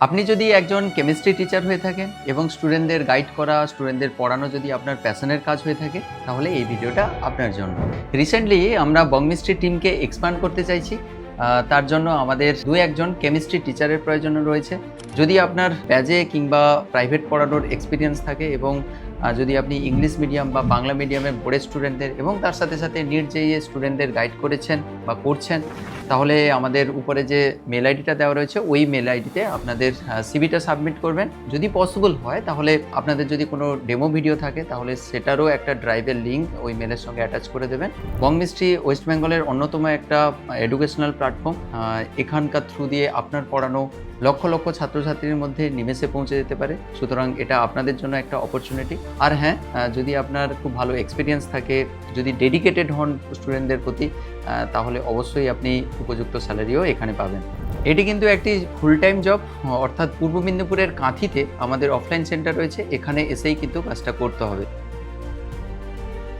আপনি যদি একজন কেমিস্ট্রি টিচার হয়ে থাকেন এবং স্টুডেন্টদের গাইড করা, স্টুডেন্টদের পড়ানো যদি আপনার প্যাশনের কাজ হয়ে থাকে, তাহলে এই ভিডিওটা আপনার জন্য। রিসেন্টলি আমরা বংমিস্ট্রি টিমকে এক্সপ্যান্ড করতে চাইছি। তার জন্য আমাদের একজন কেমিস্ট্রি টিচারের প্রয়োজন রয়েছে। যদি আপনার ব্যাজে কিংবা প্রাইভেট পড়ানোর এক্সপিরিয়েন্স থাকে এবং যদি আপনি ইংলিশ মিডিয়াম বা বাংলা মিডিয়ামের বোর্ডের স্টুডেন্টদের এবং তার সাথে সাথে নিট জেইই স্টুডেন্টদের গাইড করেছেন বা করছেন, তাহলে আমাদের উপরে যে মেল আইডিটা দেওয়া রয়েছে ওই মেল আইডিতে আপনাদের সিভিটা সাবমিট করবেন। যদি পসিবল হয় তাহলে আপনাদের যদি কোনো ডেমো ভিডিও থাকে তাহলে সেটারও একটা ড্রাইভের লিঙ্ক ওই মেলের সঙ্গে অ্যাটাচ করে দেবেন। বংমিস্ট্রি ওয়েস্ট বেঙ্গলের অন্যতম একটা এডুকেশনাল প্ল্যাটফর্ম। এখানকার থ্রু দিয়ে আপনার পড়ানো লক্ষ লক্ষ ছাত্রছাত্রীর মধ্যে নিমেষে পৌঁছে যেতে পারে। সুতরাং এটা আপনাদের জন্য একটা অপরচুনিটি। আর হ্যাঁ, যদি আপনার খুব ভালো এক্সপিরিয়েন্স থাকে, যদি ডেডিকেটেড হন স্টুডেন্টদের প্রতি, তাহলে অবশ্যই আপনি উপযুক্ত স্যালারিও এখানে পাবেন। এটি কিন্তু একটি ফুল টাইম জব, অর্থাৎ পূর্ব মেদিনীপুরের কাঁথিতে আমাদের অফলাইন সেন্টার রয়েছে, এখানে এসেই কিন্তু কাজটা করতে হবে।